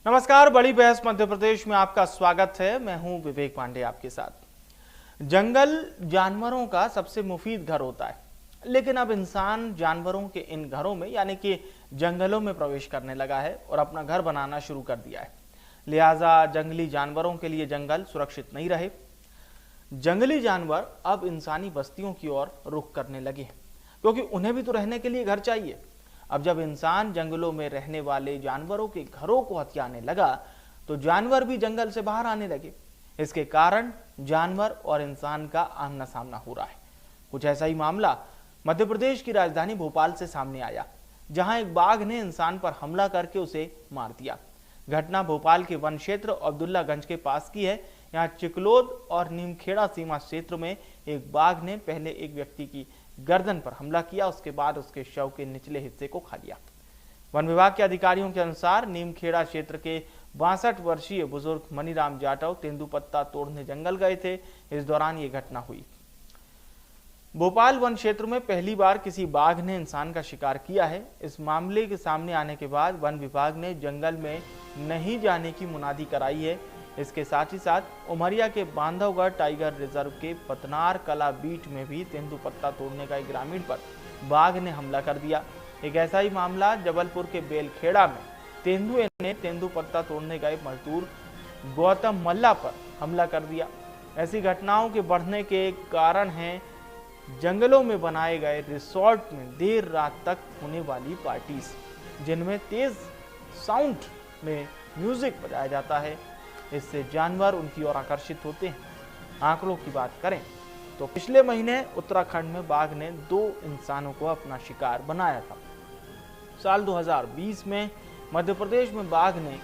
नमस्कार, बड़ी बहस मध्य प्रदेश में आपका स्वागत है। मैं हूं विवेक पांडे आपके साथ। जंगल जानवरों का सबसे मुफीद घर होता है, लेकिन अब इंसान जानवरों के इन घरों में यानी कि जंगलों में प्रवेश करने लगा है और अपना घर बनाना शुरू कर दिया है। लिहाजा जंगली जानवरों के लिए जंगल सुरक्षित नहीं रहे। जंगली जानवर अब इंसानी बस्तियों की ओर रुख करने लगे हैं, क्योंकि उन्हें भी तो रहने के लिए घर चाहिए। अब जब इंसान जंगलों में रहने वाले जानवरों के घरों को हथियाने लगा, तो जानवर भी जंगल से बाहर आने लगे। इसके कारण जानवर और इंसान का आमना सामना हो रहा है। कुछ ऐसा ही मामला मध्य प्रदेश की राजधानी भोपाल से सामने आया, जहां एक बाघ ने इंसान पर हमला करके उसे मार दिया। घटना भोपाल के वन क्षेत्र अब्दुल्लागंज के पास की है। यहाँ चिकलोद और नीमखेड़ा सीमा क्षेत्र में एक बाघ ने पहले एक व्यक्ति की गर्दन पर हमला किया, उसके बाद उसके शव के निचले हिस्से को खा लिया। वन विभाग के अधिकारियों के अनुसार नीमखेड़ा क्षेत्र के 62 वर्षीय बुजुर्ग मनीराम जाटव तेंदुपत्ता तोड़ने जंगल गए थे। इस दौरान ये घटना हुई। भोपाल वन क्षेत्र में पहली बार किसी बाघ ने इंसान का शिकार किया है। इस मामले के सामने आने के बाद वन विभाग ने जंगल में नहीं जाने की मुनादी कराई है। इसके साथ ही साथ उमरिया के बांधवगढ़ टाइगर रिजर्व के पतनार कला बीट में भी तेंदुपत्ता तोड़ने का एक ग्रामीण पर बाघ ने हमला कर दिया। एक ऐसा ही मामला जबलपुर के बेलखेड़ा में तेंदुए ने तेंदुपत्ता तोड़ने गए मजदूर गौतम मल्ला पर हमला कर दिया। ऐसी घटनाओं के बढ़ने के कारण हैं जंगलों में बनाए गए रिसोर्ट में देर रात तक होने वाली पार्टीज, जिनमें तेज साउंड में म्यूजिक बजाया जाता है। इससे जानवर उनकी ओर आकर्षित होते हैं। आंकड़ों की बात करें तो पिछले महीने उत्तराखंड में बाघ ने 2 इंसानों को अपना शिकार बनाया था। साल 2020 में मध्य प्रदेश में बाघ ने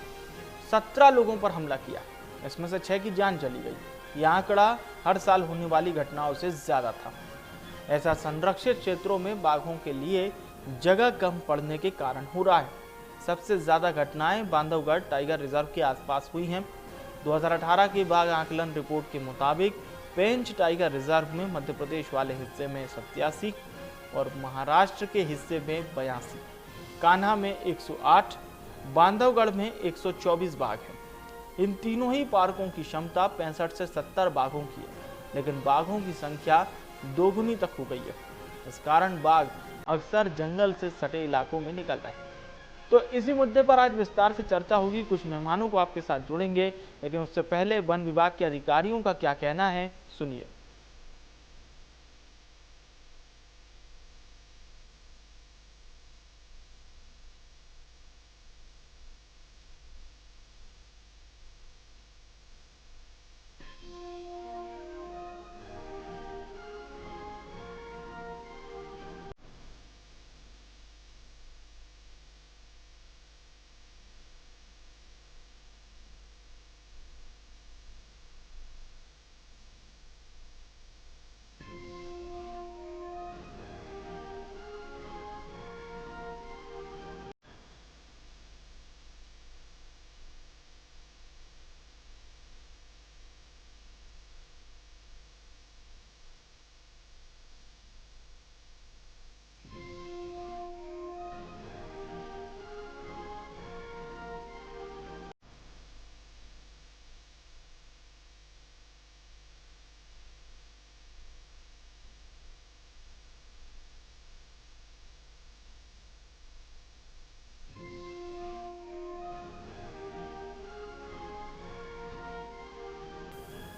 17 लोगों पर हमला किया, इसमें से 6 की जान चली गई। यह आंकड़ा हर साल होने वाली घटनाओं से ज्यादा था। ऐसा संरक्षित क्षेत्रों में बाघों के लिए जगह कम पड़ने के कारण हो रहा है। सबसे ज्यादा घटनाएं बांधवगढ़ टाइगर रिजर्व के आसपास हुई हैं। 2018 की बाघ आकलन रिपोर्ट के मुताबिक पेंच टाइगर रिजर्व में मध्य प्रदेश वाले हिस्से में 87 और महाराष्ट्र के हिस्से में 82, कान्हा में 108, बांधवगढ़ में 124 बाघ हैं। इन तीनों ही पार्कों की क्षमता 65 से 70 बाघों की है, लेकिन बाघों की संख्या दोगुनी तक हो गई है। इस कारण बाघ अक्सर जंगल से सटे इलाकों में निकल रहे हैं। तो इसी मुद्दे पर आज विस्तार से चर्चा होगी। कुछ मेहमानों को आपके साथ जोड़ेंगे, लेकिन उससे पहले वन विभाग के अधिकारियों का क्या कहना है, सुनिए।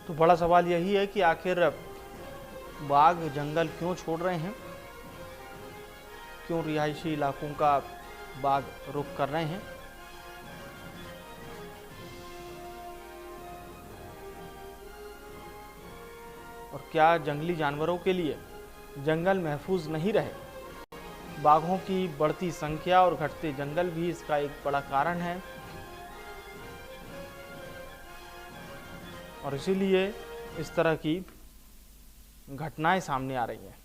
तो बड़ा सवाल यही है कि आखिर बाघ जंगल क्यों छोड़ रहे हैं, क्यों रिहायशी इलाकों का बाघ रुख कर रहे हैं। और क्या जंगली जानवरों के लिए जंगल महफूज नहीं रहे। बाघों की बढ़ती संख्या और घटते जंगल भी इसका एक बड़ा कारण है, और इसीलिए इस तरह की घटनाएं सामने आ रही हैं।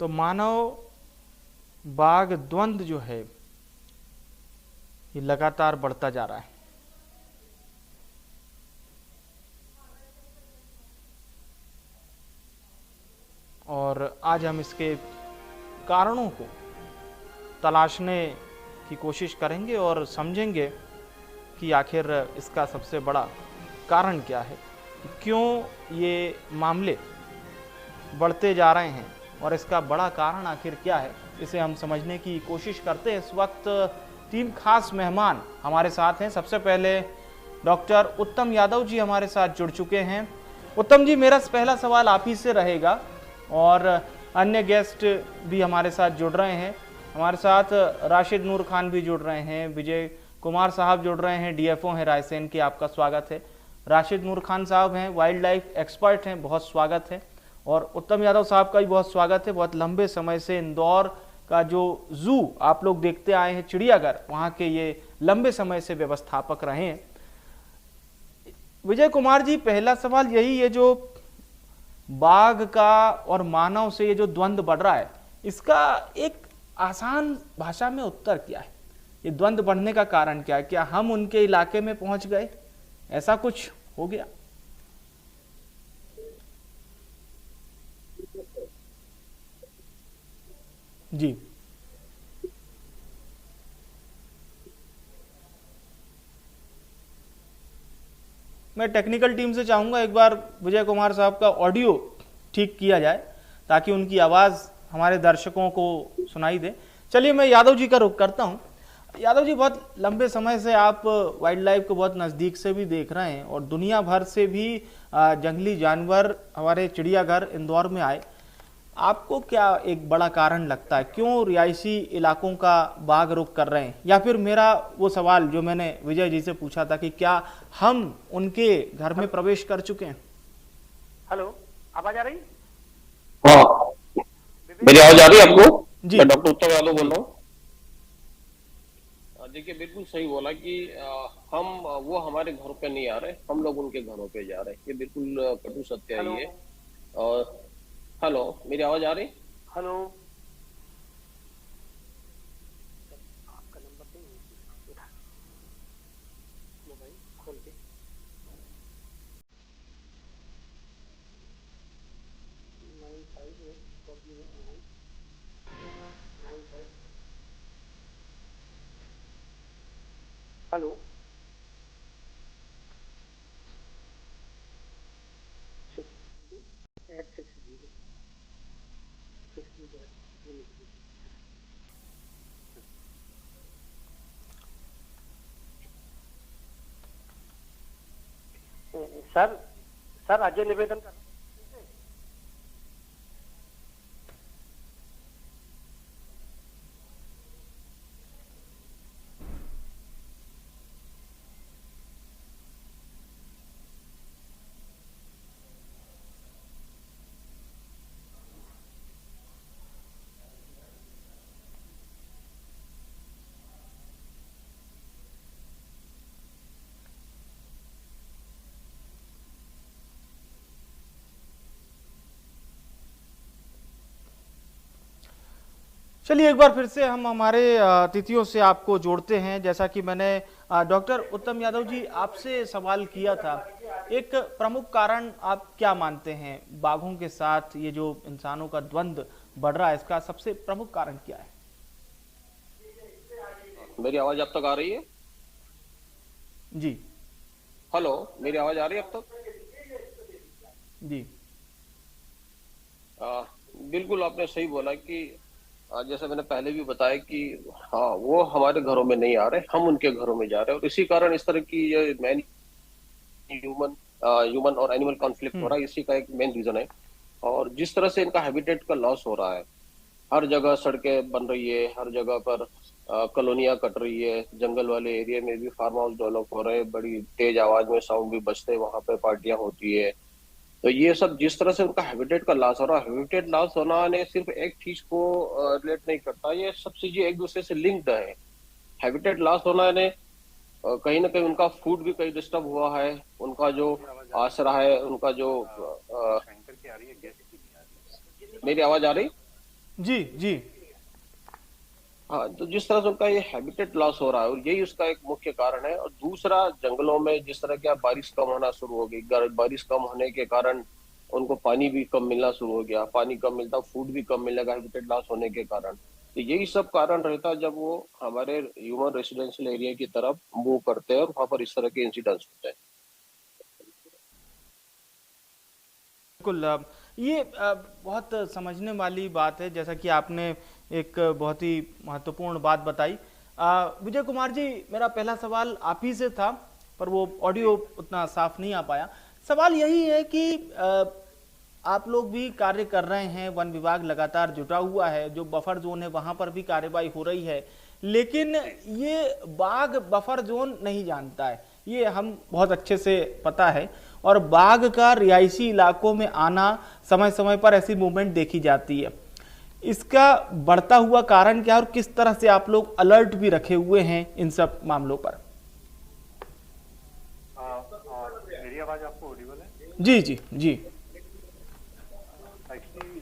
तो मानव बाघ द्वंद्व जो है ये लगातार बढ़ता जा रहा है। और आज हम इसके कारणों को तलाशने की कोशिश करेंगे और समझेंगे कि आखिर इसका सबसे बड़ा कारण क्या है, क्यों ये मामले बढ़ते जा रहे हैं और इसका बड़ा कारण आखिर क्या है, इसे हम समझने की कोशिश करते हैं। इस वक्त 3 खास मेहमान हमारे साथ हैं। सबसे पहले डॉक्टर उत्तम यादव जी हमारे साथ जुड़ चुके हैं। उत्तम जी, मेरा पहला सवाल आप ही से रहेगा और अन्य गेस्ट भी हमारे साथ जुड़ रहे हैं। हमारे साथ राशिद नूर खान भी जुड़ रहे हैं, विजय कुमार साहब जुड़ रहे हैं, डीएफओ हैं रायसेन के, आपका स्वागत है। राशिद नूर खान साहब हैं, वाइल्ड लाइफ एक्सपर्ट हैं, बहुत स्वागत है। और उत्तम यादव साहब का भी बहुत स्वागत है। बहुत लंबे समय से इंदौर का जो जू आप लोग देखते आए हैं, चिड़ियाघर, वहाँ के ये लंबे समय से व्यवस्थापक रहे हैं। विजय कुमार जी, पहला सवाल यही है, जो बाघ का और मानव से ये जो द्वंद्व बढ़ रहा है, इसका एक आसान भाषा में उत्तर क्या है? ये द्वंद्व बढ़ने का कारण क्या है? क्या हम उनके इलाके में पहुंच गए, ऐसा कुछ हो गया? जी, मैं टेक्निकल टीम से चाहूंगा एक बार विजय कुमार साहब का ऑडियो ठीक किया जाए ताकि उनकी आवाज़ हमारे दर्शकों को सुनाई दे। चलिए, मैं यादव जी का रुख करता हूं। यादव जी, बहुत लंबे समय से आप वाइल्ड लाइफ को बहुत नज़दीक से भी देख रहे हैं और दुनिया भर से भी जंगली जानवर हमारे चिड़ियाघर इंदौर में आए। आपको क्या एक बड़ा कारण लगता है, क्यों रिहायशी इलाकों का बाघ रुख कर रहे हैं? या फिर मेरा वो सवाल जो मैंने विजय जी से पूछा था कि क्या हम उनके घर में प्रवेश कर चुके हैं? हेलो, आवाज आ रही? हाँ, मेरी आवाज आ रही है आपको? जी, मैं डॉक्टर उत्तम यादव बोल रहा हूँ। देखिए, बिल्कुल सही बोला कि हम वो हमारे घरों पे नहीं आ रहे, हम लोग उनके घरों पे जा रहे हैं। ये बिल्कुल कटु सत्य है हेलो ये। और हेलो, मेरी आवाज आ रही? हेलो, आपका नंबर दे, उठा मोबाइल खोल के। Nine five eight four zero nine nine five. Hello, six eight six zero six zero. Sir, sir Ajay निवेदन कर। चलिए एक बार फिर से हम हमारे अतिथियों से आपको जोड़ते हैं। जैसा कि मैंने डॉक्टर उत्तम यादव जी आपसे सवाल किया था, एक प्रमुख कारण आप क्या मानते हैं बाघों के साथ ये जो इंसानों का द्वंद्व बढ़ रहा है, इसका सबसे प्रमुख कारण क्या है? मेरी आवाज अब तक आ रही है? जी हेलो, मेरी आवाज आ रही है अब तक? जी बिल्कुल आपने सही बोला कि जैसे मैंने पहले भी बताया कि हाँ, वो हमारे घरों में नहीं आ रहे, हम उनके घरों में जा रहे हैं। और इसी कारण इस तरह की ये मैन ह्यूमन ह्यूमन और एनिमल कॉन्फ्लिक्ट हो रहा है, इसी का एक मेन रीजन है। और जिस तरह से इनका हैबिटेट का लॉस हो रहा है, हर जगह सड़कें बन रही है, हर जगह पर कॉलोनियां कट रही है, जंगल वाले एरिया में भी फार्म हाउस डेवलप हो रहे हैं, बड़ी तेज आवाज में साउंड भी बजते हैं, वहां पे पार्टियां होती है। तो ये सब जिस तरह से उनका हैबिटेट का लॉस हो रहा है, हैबिटेट लॉस होना ने सिर्फ एक चीज को रिलेट नहीं करता, ये सब चीजें एक दूसरे से लिंक्ड है। हैबिटेट लॉस होना ने कहीं ना कहीं उनका फूड भी कहीं डिस्टर्ब हुआ है, उनका जो आसरा है, उनका जो मेरी आवाज आ रही? जी जी हाँ, तो जिस तरह से उनका ये हैबिटेट लॉस हो रहा है, और यही उसका एक मुख्य कारण है। और दूसरा, जंगलों में जिस तरह की बारिश कम होना शुरू हो गई, बारिश कम होने के कारण उनको पानी भी कम मिलना शुरू हो गया, पानी कम मिलता, फूड भी कम मिलेगा हैबिटेट लॉस होने के कारण। तो यही सब कारण रहता है जब वो हमारे ह्यूमन रेसिडेंशियल एरिया की तरफ मूव करते हैं और वहां पर इस तरह के इंसिडेंट्स होते हैं। बिल्कुल ये बहुत समझने वाली बात है, जैसा कि आपने एक बहुत ही महत्वपूर्ण बात बताई। विजय कुमार जी, मेरा पहला सवाल आप ही से था, पर वो ऑडियो उतना साफ नहीं आ पाया। सवाल यही है कि आप लोग भी कार्य कर रहे हैं, वन विभाग लगातार जुटा हुआ है, जो बफर जोन है वहां पर भी कार्रवाई हो रही है, लेकिन ये बाघ बफर जोन नहीं जानता है, ये हम बहुत अच्छे से पता है। और बाघ का रिहायशी इलाकों में आना, समय समय पर ऐसी मूवमेंट देखी जाती है। इसका बढ़ता हुआ कारण क्या है और किस तरह से आप लोग अलर्ट भी रखे हुए हैं इन सब मामलों पर? मेरी आवाज आपको ऑडिबल है? जी जी जी। एक्चुअली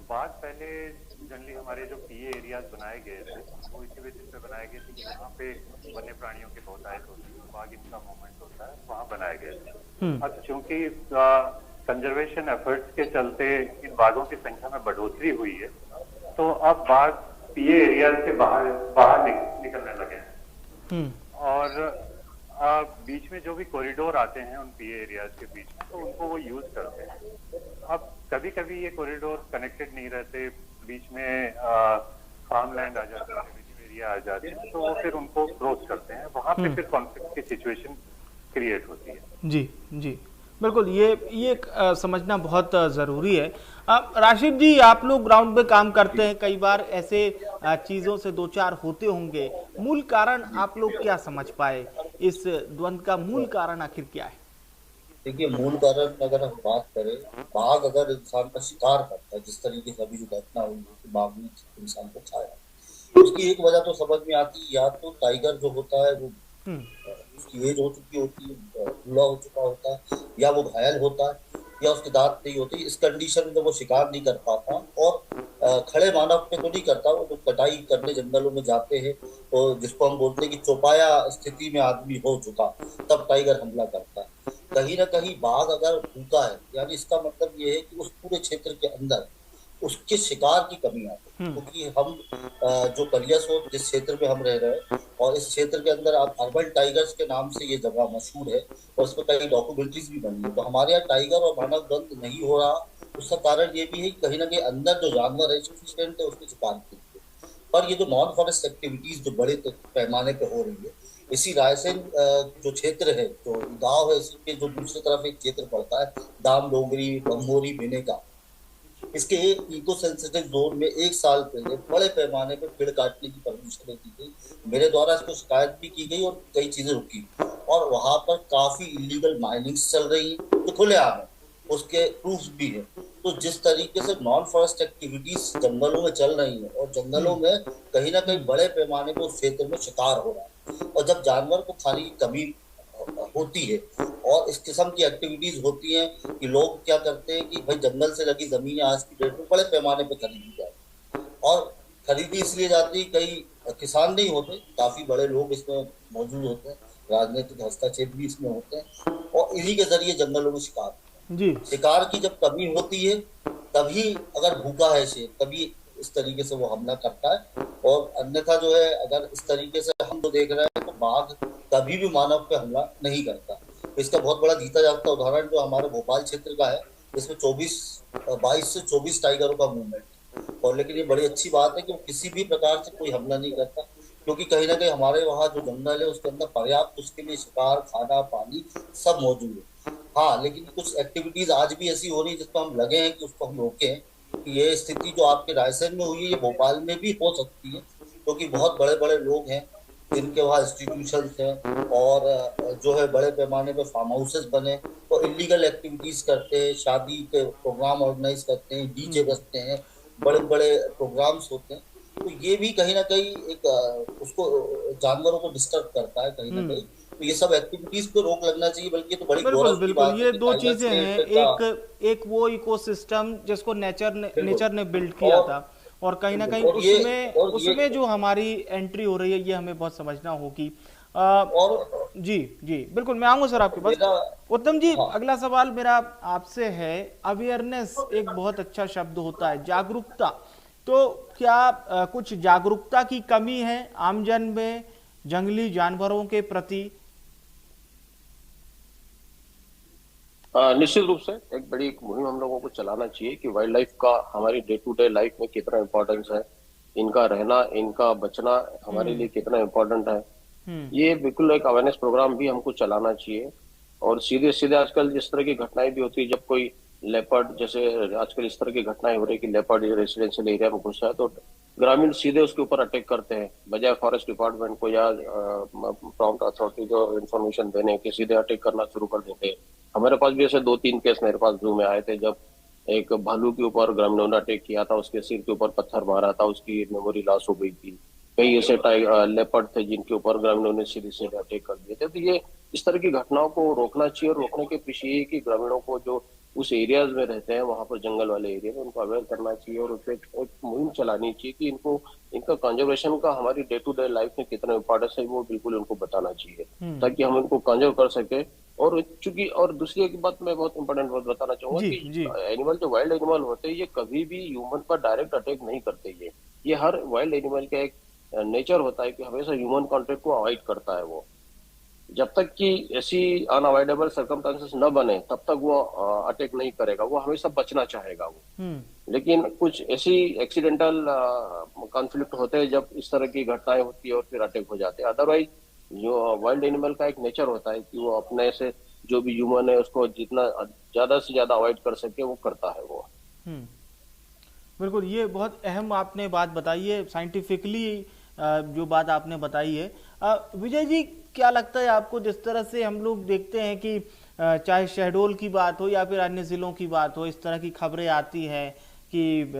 बात पहले जनरली हमारे जो पीए एरियाज बनाए गए थे वो इसी बेसिस पे बनाए गए थे कि यहाँ पे वन्य प्राणियों की बहुतायत होती है, बाघ इनका मूवमेंट होता है, वहाँ बनाए गए थे। अब चूंकि कंजर्वेशन एफर्ट्स के चलते इन बाघों की संख्या में बढ़ोतरी हुई है, तो अब बाघ पीए एरिया से बाहर बाहर निकलने लगे हैं। और बीच में जो भी कॉरिडोर आते हैं उन पीए एरियाज के बीच में, तो उनको वो यूज करते हैं। अब कभी कभी ये कॉरिडोर कनेक्टेड नहीं रहते, बीच में फार्म लैंड आ जाते हैं, एरिया आ जाते हैं, तो वो फिर उनको क्रॉस करते हैं, वहां पे फिर कॉन्फ्लिक्ट की सिचुएशन क्रिएट होती है। जी जी, बिल्कुल, ये समझना बहुत ज़रूरी है। राशिद जी, आप लोग ग्राउंड पे काम करते हैं, कई बार ऐसे चीज़ों से दो चार होते होंगे, मूल कारण आप लोग क्या समझ पाए? इस द्वंद्व का मूल कारण आखिर क्या है? देखिए, मूल कारण अगर हम बात करें, बाघ अगर इंसान का शिकार करता है, जिस तरीके से अभी जो घटना हुई है कि बाघ ने इंसान को खाया, तो उसकी एक वजह तो समझ में आती है, या तो टाइगर जो होता है वो उसकी एज हो चुकी होती है, बूढ़ा हो चुका होता है, या वो घायल होता है, या उसके दांत नहीं होते। इस कंडीशन में वो शिकार नहीं कर पाता, और खड़े मानव पे तो नहीं करता, वो जो कटाई करने जंगलों में जाते हैं, तो जिसको हम बोलते हैं कि चौपाया स्थिति में आदमी हो चुका, तब टाइगर हमला करता है। कहीं ना कहीं बाघ अगर भूखा है, यानी इसका मतलब ये है कि उस पूरे क्षेत्र के अंदर उसके शिकार की कमी आती है, क्योंकि हम जो कलियासोत जिस क्षेत्र में हम रह रहे हैं, और इस क्षेत्र के अंदर आप अर्बन टाइगर्स के नाम से ये जगह मशहूर है, और इसमें कई डॉक्यूमेंट्रीज भी बनी है। तो हमारे यहाँ टाइगर और मानव द्वंद नहीं हो रहा, उसका कारण ये भी है कि कहीं ना कहीं अंदर जो जानवर है सफिशिएंट है उसके शिकार के लिए। पर ये जो नॉन फॉरेस्ट एक्टिविटीज जो बड़े पैमाने पे हो रही है, इसी रायसेन जो क्षेत्र है, जो गांव है, इसके जो दूसरी तरफ एक क्षेत्र पड़ता है दाम डोंगरी, बम्बोरी, बिनेका, इसके इको सेंसिटिव जोन में 1 साल पहले बड़े पैमाने पे पेड़ काटने की परमिशन दी गई। मेरे द्वारा इसको शिकायत भी की गई और कई चीजें रुकी, और वहां पर काफी इलीगल माइनिंग्स चल रही है जो खुलेआम है, उसके प्रूफ भी है। तो जिस तरीके से नॉन फॉरेस्ट एक्टिविटीज जंगलों में चल रही है, और जंगलों में कहीं ना कहीं बड़े पैमाने पर उस क्षेत्र में शिकार हो रहा है, और जब जानवर को खाने की कमी होती है और इस किस्म की एक्टिविटीज होती हैं कि लोग क्या करते हैं कि भाई जंगल से लगी जमीनें आज की डेट में बड़े पैमाने पे खरीदी जाती, और खरीदी इसलिए जाती, कई किसान नहीं होते, काफी बड़े लोग इसमें मौजूद होते हैं, राजनीतिक हस्तक्षेप भी इसमें होते हैं, और इन्हीं के जरिए जंगलों में शिकार जी शिकार की जब कमी होती है, तभी अगर भूखा है शेर, तभी इस तरीके से वो हमला करता है। और अन्यथा जो है, अगर इस तरीके से हम तो देख रहे हैं, तो बाघ कभी भी मानव पे हमला नहीं करता। इसका बहुत बड़ा जीता जागता उदाहरण जो हमारे भोपाल क्षेत्र का है, इसमें 22 से 24 टाइगरों का मूवमेंट, और लेकिन ये बड़ी अच्छी बात है कि वो किसी भी प्रकार से कोई हमला नहीं करता, क्योंकि कहीं ना कहीं हमारे वहाँ जो जंगल है उसके अंदर पर्याप्त उसके लिए शिकार, खाना, पानी सब मौजूद है। हाँ, लेकिन कुछ एक्टिविटीज आज भी ऐसी हो रही है जिसको हम लगे हैं कि उसको हम रोकें। ये स्थिति जो आपके रायसेन में हुई है, ये भोपाल में भी हो सकती है, क्योंकि बहुत बड़े बड़े लोग हैं जिनके वहाँ इंस्टीट्यूशंस हैं, और जो है बड़े पैमाने पे फार्म हाउसेस बने, तो इलीगल एक्टिविटीज करते हैं, शादी के प्रोग्राम ऑर्गेनाइज करते हैं, डीजे बजते हैं, बड़े बड़े प्रोग्राम्स होते हैं। तो ये भी कहीं ना कहीं एक उसको जानवरों को डिस्टर्ब करता है कहीं ना कहीं। तो ये सब एक्टिविटीज पे रोक लगना चाहिए, बल्कि तो बड़ी गौरव की बात है। ये दो चीजें हैं, एक वो इकोसिस्टम जिसको नेचर ने बिल्ड किया था, और कहीं ना कहीं उसमें जो हमारी एंट्री हो रही है, ये हमें बहुत समझना होगी। और जी जी बिल्कुल, मैं आऊंगा सर आपके पास। उत्तम जी, अगला सवाल मेरा आपसे है, अवेयरनेस एक बहुत अच्छा शब्द होता है, जागरूकता। तो क्या कुछ जागरूकता की कमी है आमजन में जंगली जानवरों के प्रति? निश्चित रूप से एक बड़ी मुहिम हम लोगों को चलाना चाहिए कि वाइल्ड लाइफ का हमारी डे टू डे लाइफ में कितना इम्पोर्टेंस है, इनका रहना, इनका बचना हमारे लिए कितना इम्पोर्टेंट है। ये बिल्कुल एक अवेयरनेस प्रोग्राम भी हमको चलाना चाहिए। और सीधे सीधे आजकल जिस तरह की घटनाएं भी होती है, जब कोई लेपर्ड, जैसे आजकल इस तरह की घटनाएं हो रही है कि लेपर्ड रेसिडेंशियल एरिया में घुसा है तो ग्रामीण सीधे उसके ऊपर अटैक करते हैं, बजाय फॉरेस्ट डिपार्टमेंट को या प्रॉम्प्ट अथॉरिटी जो इन्फॉर्मेशन देने के सीधे अटैक करना शुरू कर देते हैं। हमारे पास भी ऐसे 2-3 केस मेरे पास जू में आए थे, जब एक भालू के ऊपर ग्रामीणों ने अटैक किया था, उसके सिर के ऊपर पत्थर मारा था, उसकी मेमोरी लॉस हो गई थी। कई ऐसे लेपर्ड थे जिनके ऊपर ग्रामीणों ने सीधे सीधे अटैक कर दिए थे। तो ये इस तरह की घटनाओं को रोकना चाहिए, और रोकने के पीछे ये कि ग्रामीणों को जो उस एरियाज में रहते हैं, वहां पर जंगल वाले एरिया में, उनको अवेयर करना चाहिए और उसपे एक मुहिम चलानी चाहिए कि इनको इनका कंजर्वेशन का हमारी डे टू डे लाइफ में कितना इंपॉर्टेंस है, वो बिल्कुल उनको बताना चाहिए ताकि हम इनको कंजर्व कर सके। और चूंकि और दूसरी एक बात मैं बहुत इंपॉर्टेंट बात बताना चाहूंगा कि एनिमल जो वाइल्ड एनिमल होते हैं ये कभी भी ह्यूमन पर डायरेक्ट अटैक नहीं करते। ये हर वाइल्ड एनिमल का एक नेचर होता है कि हमेशा ह्यूमन कॉन्टेक्ट को अवॉइड करता है। वो जब तक कि ऐसी अनअवॉइडेबल सर्कमस्टेंसेस न बने तब तक वो अटैक नहीं करेगा, वो हमेशा बचना चाहेगा वो। लेकिन कुछ ऐसी एक्सीडेंटल कॉन्फ्लिक्ट होते हैं जब इस तरह की घटनाएं होती है और फिर अटैक हो जाते हैं। अदरवाइज जो वाइल्ड एनिमल का एक नेचर होता है कि वो अपने से जो भी ह्यूमन है उसको जितना ज्यादा से ज्यादा अवॉइड कर सके वो करता है वो। बिल्कुल, ये बहुत अहम आपने बात बताई है, साइंटिफिकली जो बात आपने बताई है। विजय जी, क्या लगता है आपको, जिस तरह से हम लोग देखते हैं कि चाहे शहडोल की बात हो या फिर अन्य जिलों की बात हो, इस तरह की खबरें आती हैं कि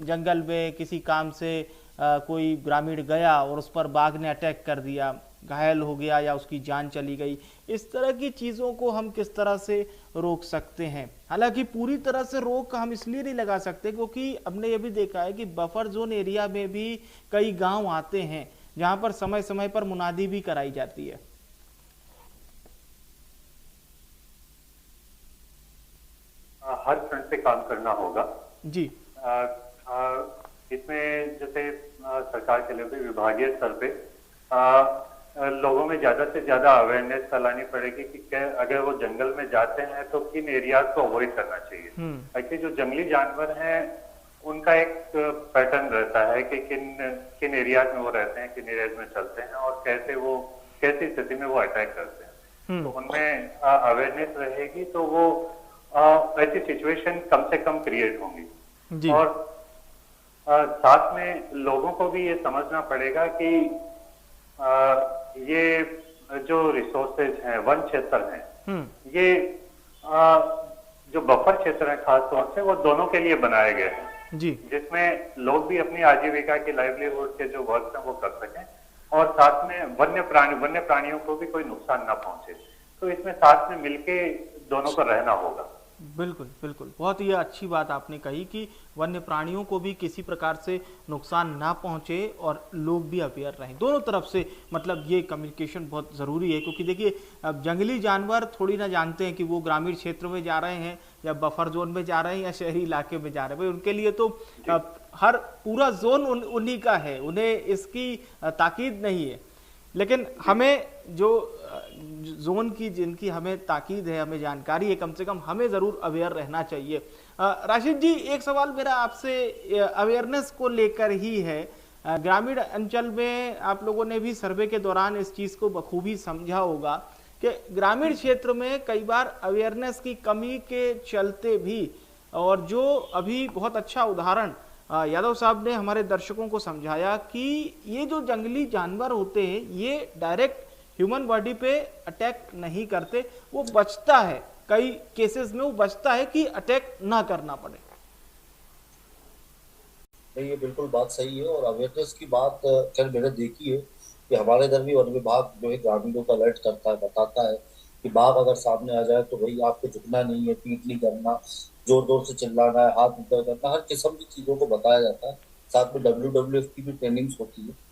जंगल में किसी काम से कोई ग्रामीण गया और उस पर बाघ ने अटैक कर दिया, घायल हो गया या उसकी जान चली गई। इस तरह की चीज़ों को हम किस तरह से रोक सकते हैं? हालांकि पूरी तरह से रोक हम इसलिए नहीं लगा सकते क्योंकि हमने ये भी देखा है कि बफर जोन एरिया में भी कई गांव आते हैं जहां पर समय समय पर मुनादी भी कराई जाती है। हर फ्रंट पे काम करना होगा जी। इसमें जैसे सरकार के लेवल पे, विभागीय स्तर पे लोगों में ज्यादा से ज्यादा अवेयरनेस फैलानी पड़ेगी कि अगर वो जंगल में जाते हैं तो किन एरियाज को अवॉइड करना चाहिए। एक्चुअली जो जंगली जानवर हैं उनका एक पैटर्न रहता है कि किन एरियाज में वो रहते हैं, किन एरियाज में चलते हैं और कैसी स्थिति में वो अटैक करते हैं। तो उनमें अवेयरनेस रहेगी तो वो ऐसी सिचुएशन कम से कम क्रिएट होंगी। और साथ में लोगों को भी ये समझना पड़ेगा कि ये जो रिसोर्सेज हैं, वन क्षेत्र हैं, ये जो बफर क्षेत्र है खास तौर से, वो दोनों के लिए बनाए गए हैं जी, जिसमें लोग भी अपनी आजीविका की, लाइवलीहुड के जो वर्क है वो कर सकें और साथ में वन्य प्राणियों को भी कोई नुकसान ना पहुंचे। तो इसमें साथ में मिलके दोनों को रहना होगा। बिल्कुल बिल्कुल, बहुत ही अच्छी बात आपने कही कि वन्य प्राणियों को भी किसी प्रकार से नुकसान ना पहुंचे और लोग भी अवेयर रहें, दोनों तरफ से। मतलब ये कम्युनिकेशन बहुत ज़रूरी है क्योंकि देखिए अब जंगली जानवर थोड़ी ना जानते हैं कि वो ग्रामीण क्षेत्र में जा रहे हैं या बफर जोन में जा रहे हैं या शहरी इलाके में जा रहे हैं। भाई उनके लिए तो हर पूरा जोन उन्हीं का है, उन्हें इसकी ताकीद नहीं है। लेकिन हमें जो जोन की जिनकी हमें ताकीद है, हमें जानकारी है, कम से कम हमें ज़रूर अवेयर रहना चाहिए। राशिद जी, एक सवाल मेरा आपसे अवेयरनेस को लेकर ही है। ग्रामीण अंचल में आप लोगों ने भी सर्वे के दौरान इस चीज़ को बखूबी समझा होगा कि ग्रामीण क्षेत्र में कई बार अवेयरनेस की कमी के चलते भी, और जो अभी बहुत अच्छा उदाहरण यादव साहब ने हमारे दर्शकों को समझाया कि ये जो जंगली जानवर होते हैं ये डायरेक्ट ह्यूमन बॉडी पे अटैक नहीं करते, वो बचता है, कई केसेस में वो बचता है कि अटैक ना करना पड़े। नहीं, ये बिल्कुल बात सही है। और अवेयरनेस की बात खैर मैंने देखी है कि हमारे इधर भी वन विभाग जो है ग्रामीणों को अलर्ट करता है, बताता है कि बाघ अगर सामने आ जाए तो भाई आपको झुकना नहीं है, पीट नहीं करना, जोर जोर से चिल्लाना है, हाथ ऊपर करना, हर किस्म की चीजों को बताया जाता है। साथ में WWF की भी ट्रेनिंग्स होती है।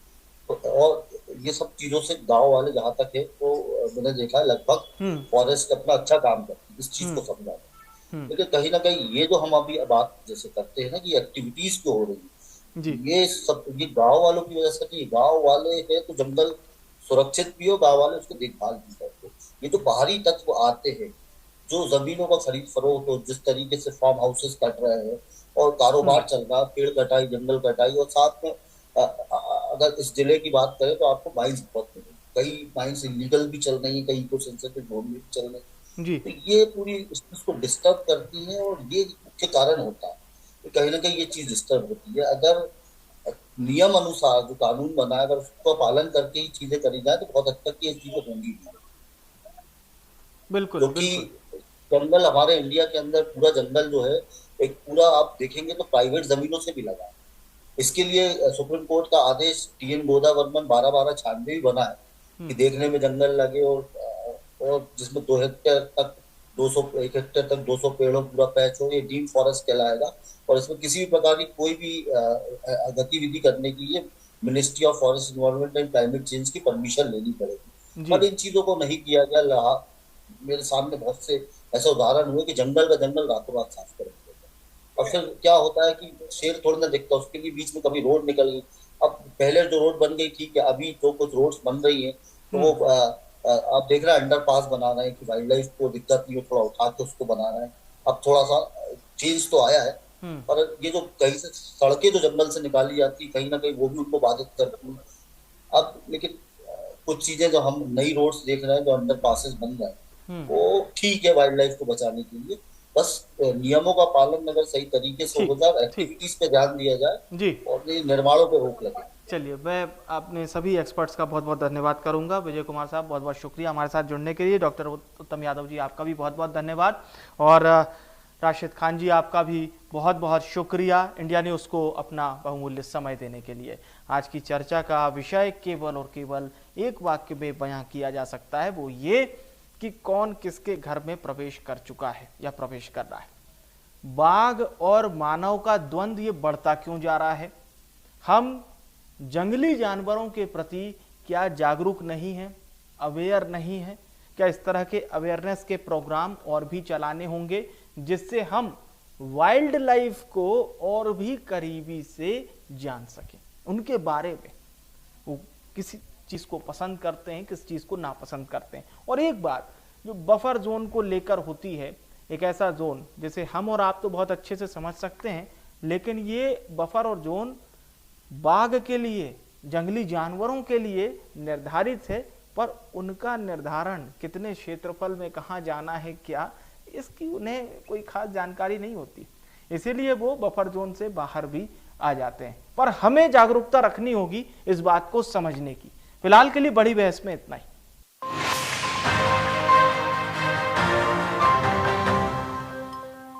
तो और ये सब चीजों से गांव वाले जहाँ तक है तो मैंने देखा है लगभग फॉरेस्ट अपना अच्छा काम करती है इस चीज को समझाना। लेकिन कहीं ना कहीं ये जो हम अभी बात जैसे करते हैं ना कि एक्टिविटीज क्यों हो रही है, जी ये सब ये गांव वालों की वजह से नहीं, गांव वाले हैं तो जंगल सुरक्षित भी हो, गांव वाले उसकी देखभाल भी करते। ये जो बाहरी तत्व आते हैं जो जमीनों का खरीद फरोख्त हो, जिस तरीके से फार्म हाउसेस कट रहे हैं और कारोबार चल रहा है, पेड़ कटाई, जंगल कटाई, और साथ में अगर इस जिले की बात करें तो आपको माइंस बहुत मिलेंगे, कई माइंस इलीगल भी चल रही है, कई इको सेंसिटिव जोन में भी चल रहे हैं। जी तो ये पूरी इस चीज को डिस्टर्ब करती है और ये मुख्य कारण होता है। तो कहीं ना कहीं ये चीज डिस्टर्ब होती है। अगर नियम अनुसार जो कानून बना है अगर उसका पालन करके ही चीजें करी जाए तो बहुत हद तक ये चीजें होंगी भी। बिल्कुल क्योंकि बिल्कुल। जंगल हमारे इंडिया के अंदर पूरा जंगल जो है एक पूरा आप देखेंगे तो प्राइवेट जमीनों से भी लगा है। इसके लिए सुप्रीम कोर्ट का आदेश TN गोदावर्मन 12/12/96 भी बना है कि देखने में जंगल लगे और जिसमें 2 हेक्टेयर तक 1 हेक्टेयर तक 200 पेड़ों पूरा पैच हो, ये डीम फॉरेस्ट कहलाएगा। और इसमें किसी भी प्रकार की कोई भी गतिविधि करने के लिए ministry of forest environment and climate change की परमिशन लेनी पड़ेगी। जी पर इन चीजों को नहीं किया गया। मेरे सामने बहुत से ऐसे उदाहरण हुए कि जंगल का जंगल रातों रात साफ कर दिया गया। और फिर क्या होता है कि शेर थोड़ी ना दिखता, उसके लिए बीच में कभी रोड निकल गई। अब पहले जो रोड बन गई ठीक है, अभी जो कुछ रोड्स बन रही है तो वो आप देख रहे हैं अंडर पास बना रहे हैं कि वाइल्ड लाइफ को दिक्कत नहीं हो, थोड़ा उठा के उसको बना रहे हैं। अब थोड़ा सा चेंज तो आया है, पर ये जो कहीं से सड़कें जो जंगल से निकाली जाती कहीं ना कहीं वो भी उनको बाधित करती है। अब लेकिन कुछ चीजें जो हम नई रोड्स देख रहे हैं जो अंडर पासेस बन रहे हैं वो ठीक है वाइल्ड लाइफ को बचाने के लिए, बस नियमों का पालन अगर सही तरीके से हो जाए, एक्टिविटीज पे ध्यान दिया जाए जी और निर्माणों पे रोक लगे। चलिए, मैं अपने सभी एक्सपर्ट्स का बहुत बहुत धन्यवाद करूंगा। विजय कुमार साहब, बहुत बहुत शुक्रिया हमारे साथ जुड़ने के लिए। डॉक्टर उत्तम यादव जी, आपका भी बहुत बहुत धन्यवाद। और राशिद खान जी, आपका भी बहुत बहुत शुक्रिया इंडिया न्यूज़ को अपना बहुमूल्य समय देने के लिए। आज की चर्चा का विषय केवल और केवल एक वाक्य में बयां किया जा सकता है, वो ये कि कौन किसके घर में प्रवेश कर चुका है या प्रवेश कर रहा है। बाघ और मानव का द्वंद्व ये बढ़ता क्यों जा रहा है? हम जंगली जानवरों के प्रति क्या जागरूक नहीं हैं, अवेयर नहीं हैं? क्या इस तरह के अवेयरनेस के प्रोग्राम और भी चलाने होंगे जिससे हम वाइल्ड लाइफ को और भी करीबी से जान सकें, उनके बारे में, वो किसी चीज को पसंद करते हैं, किस चीज को नापसंद करते हैं। और एक बात जो बफर जोन को लेकर होती है, एक ऐसा जोन जिसे हम और आप तो बहुत अच्छे से समझ सकते हैं, लेकिन ये बफर और जोन बाघ के लिए, जंगली जानवरों के लिए निर्धारित है, पर उनका निर्धारण कितने क्षेत्रफल में कहाँ जाना है, क्या, इसकी उन्हें कोई खास जानकारी नहीं होती। इसीलिए वो बफर जोन से बाहर भी आ जाते हैं। पर हमें जागरूकता रखनी होगी इस बात को समझने की। फिलहाल के लिए बड़ी बहस में इतना ही।